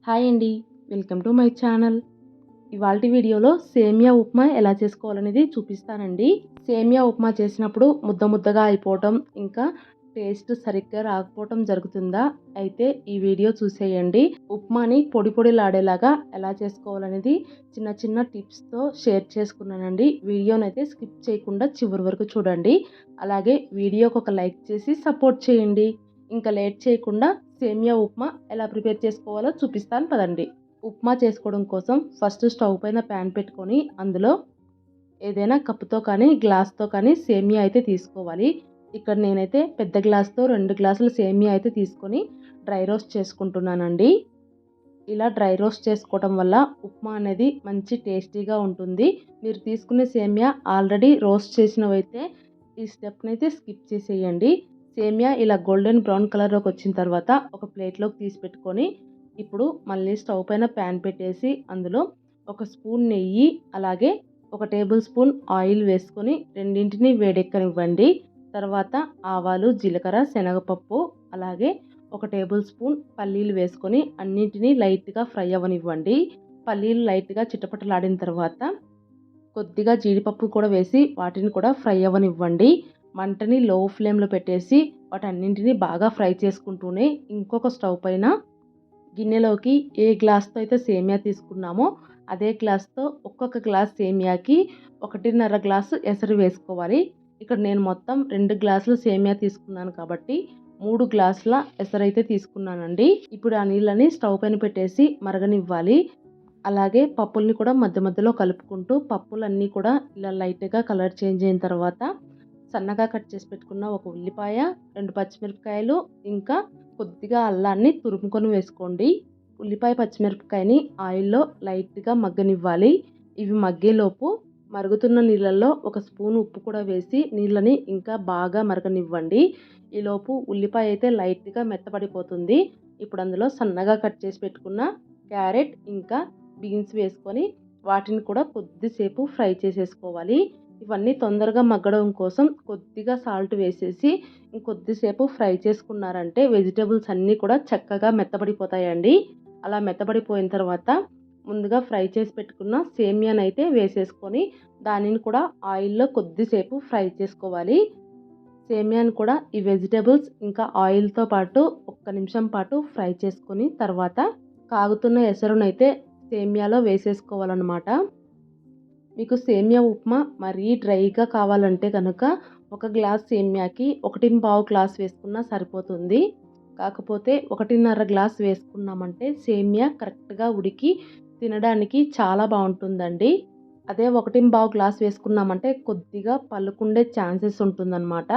Hi అండి. Welcome to my channel. ఇవాల్టి వీడియోలో సేమియా ఉప్మా ఎలా చేసుకోవాలనేది చూపిస్తానండి. సేమియా ఉప్మా చేసినప్పుడు ముద్ద ముద్దగా అయిపోవటం, ఇంకా టేస్ట్ సరిగ్గా రాకపోవటం జరుగుతుందా? అయితే ఈ వీడియో చూసేయండి. ఉప్మాని పొడి పొడిలాడేలాగా ఎలా చేసుకోవాలనేది చిన్న చిన్న టిప్స్తో షేర్ చేసుకున్నానండి. వీడియోనైతే స్కిప్ చేయకుండా చివరి వరకు చూడండి. అలాగే వీడియోకి ఒక లైక్ చేసి సపోర్ట్ చేయండి. ఇంకా లేట్ చేయకుండా సేమియా ఉప్మా ఎలా ప్రిపేర్ చేసుకోవాలో చూపిస్తాను పదండి. ఉప్మా చేసుకోవడం కోసం ఫస్ట్ స్టవ్ పైన ప్యాన్ పెట్టుకొని అందులో ఏదైనా కప్పుతో కానీ గ్లాస్తో కానీ సేమియా అయితే తీసుకోవాలి. ఇక్కడ నేనైతే పెద్ద గ్లాస్తో 2 గ్లాసుల సేమియా అయితే తీసుకొని డ్రై రోస్ట్ చేసుకుంటున్నానండి. ఇలా డ్రై రోస్ట్ చేసుకోవడం వల్ల ఉప్మా అనేది మంచి టేస్టీగా ఉంటుంది. మీరు తీసుకునే సేమియా ఆల్రెడీ రోస్ట్ చేసినవైతే ఈ స్టెప్ని అయితే స్కిప్ చేసేయండి. సేమియా ఇలా గోల్డెన్ బ్రౌన్ కలర్లోకి వచ్చిన తర్వాత ఒక ప్లేట్లోకి తీసి పెట్టుకొని ఇప్పుడు మళ్ళీ స్టవ్ పైన ప్యాన్ పెట్టేసి అందులో ఒక స్పూన్ నెయ్యి అలాగే ఒక టేబుల్ స్పూన్ ఆయిల్ వేసుకొని రెండింటిని వేడెక్కనివ్వండి. తర్వాత ఆవాలు, జీలకర్ర, శనగపప్పు అలాగే ఒక టేబుల్ స్పూన్ పల్లీలు వేసుకొని అన్నింటినీ లైట్గా ఫ్రై అవ్వనివ్వండి. పల్లీలు లైట్గా చిటపటలాడిన తర్వాత కొద్దిగా జీడిపప్పు కూడా వేసి వాటిని కూడా ఫ్రై అవ్వనివ్వండి. మంటని లో ఫ్లేమ్లో పెట్టేసి వాటన్నింటినీ బాగా ఫ్రై చేసుకుంటూనే ఇంకొక స్టవ్ పైన గిన్నెలోకి ఏ గ్లాస్తో అయితే సేమియా తీసుకున్నామో అదే గ్లాస్తో ఒక్కొక్క గ్లాస్ సేమియాకి 1.5 గ్లాసు ఎసరు వేసుకోవాలి. ఇక్కడ నేను మొత్తం 2 గ్లాసులు సేమియా తీసుకున్నాను కాబట్టి 3 గ్లాసుల ఎసరైతే తీసుకున్నానండి. ఇప్పుడు ఆ నీళ్ళని స్టవ్ పైన పెట్టేసి మరగనివ్వాలి. అలాగే పప్పుల్ని కూడా మధ్య మధ్యలో కలుపుకుంటూ పప్పులన్నీ కూడా ఇలా లైట్గా కలర్ చేంజ్ అయిన తర్వాత సన్నగా కట్ చేసి పెట్టుకున్న ఒక ఉల్లిపాయ, 2 పచ్చిమిరపకాయలు ఇంకా కొద్దిగా అల్లాన్ని తురుముకొని వేసుకోండి. ఉల్లిపాయ, పచ్చిమిరపకాయని ఆయిల్లో లైట్గా మగ్గనివ్వాలి. ఇవి మగ్గేలోపు మరుగుతున్న నీళ్ళల్లో ఒక స్పూన్ ఉప్పు కూడా వేసి నీళ్ళని ఇంకా బాగా మరగనివ్వండి. ఈలోపు ఉల్లిపాయ అయితే లైట్గా మెత్తబడిపోతుంది. ఇప్పుడు అందులో సన్నగా కట్ చేసి పెట్టుకున్న క్యారెట్ ఇంకా బీన్స్ వేసుకొని వాటిని కూడా కొద్దిసేపు ఫ్రై చేసేసుకోవాలి. ఇవన్నీ తొందరగా మగ్గడం కోసం కొద్దిగా సాల్ట్ వేసేసి ఇంకొద్దిసేపు ఫ్రై చేసుకున్నారంటే వెజిటేబుల్స్ అన్నీ కూడా చక్కగా మెత్తబడిపోతాయండి. అలా మెత్తబడిపోయిన తర్వాత ముందుగా ఫ్రై చేసి పెట్టుకున్న సేమియాని అయితే వేసేసుకొని దానిని కూడా ఆయిల్లో కొద్దిసేపు ఫ్రై చేసుకోవాలి. సేమియాని కూడా ఈ వెజిటేబుల్స్ ఇంకా ఆయిల్తో పాటు 1 నిమిషం పాటు ఫ్రై చేసుకొని తర్వాత కాగుతున్న ఎసరునైతే సేమియాలో వేసేసుకోవాలన్నమాట. మీకు సేమియా ఉప్మా మరీ డ్రైగా కావాలంటే కనుక ఒక గ్లాస్ సేమియాకి 1.5 గ్లాస్ వేసుకున్నా సరిపోతుంది. కాకపోతే 1.5 గ్లాస్ వేసుకున్నామంటే సేమియా కరెక్ట్గా ఉడికి తినడానికి చాలా బాగుంటుందండి. అదే 1.5 గ్లాస్ వేసుకున్నామంటే కొద్దిగా పలుకుండే ఛాన్సెస్ ఉంటుందన్నమాట.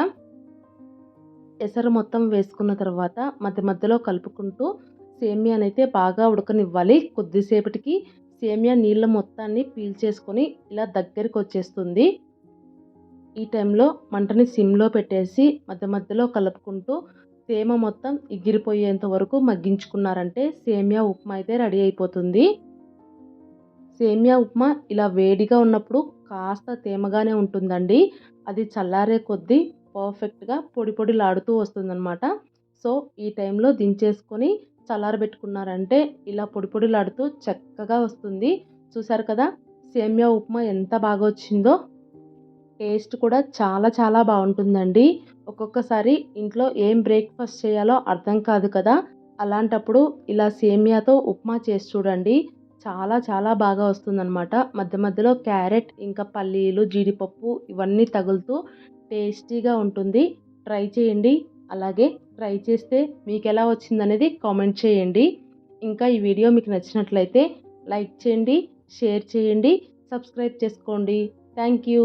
ఎసరు మొత్తం వేసుకున్న తర్వాత మధ్య మధ్యలో కలుపుకుంటూ సేమియానైతే బాగా ఉడకనివ్వాలి. కొద్దిసేపటికి సేమియా నీళ్ళ మొత్తాన్ని పీల్చేసుకొని ఇలా దగ్గరికి వచ్చేస్తుంది. ఈ టైంలో మంటని సిమ్లో పెట్టేసి మధ్య మధ్యలో కలుపుకుంటూ తేమ మొత్తం ఎగిరిపోయేంత వరకు మగ్గించుకున్నారంటే సేమియా ఉప్మా అయితే రెడీ అయిపోతుంది. సేమియా ఉప్మా ఇలా వేడిగా ఉన్నప్పుడు కాస్త తేమగానే ఉంటుందండి. అది చల్లారే కొద్దీ పర్ఫెక్ట్గా పొడి పొడిలాడుతూ వస్తుందన్నమాట. సో ఈ టైంలో దించేసుకొని చల్లారబెట్టుకున్నారంటే ఇలా పొడి పొడిలాడుతూ చక్కగా వస్తుంది. చూసారు కదా సేమియా ఉప్మా ఎంత బాగా వచ్చిందో. టేస్ట్ కూడా చాలా చాలా బాగుంటుందండి. ఒక్కొక్కసారి ఇంట్లో ఏం బ్రేక్ఫాస్ట్ చేయాలో అర్థం కాదు కదా, అలాంటప్పుడు ఇలా సేమియాతో ఉప్మా చేసి చూడండి. చాలా చాలా బాగా వస్తుందన్నమాట. మధ్య మధ్యలో క్యారెట్ ఇంకా పల్లీలు, జీడిపప్పు ఇవన్నీ తగులుతూ టేస్టీగా ఉంటుంది. ట్రై చేయండి. అలాగే ట్రై చేస్తే మీకు ఎలా వచ్చిందనేది కామెంట్ చేయండి. ఇంకా ఈ వీడియో మీకు నచ్చినట్లయితే లైక్ చేయండి, షేర్ చేయండి, సబ్స్క్రైబ్ చేసుకోండి. Thank you.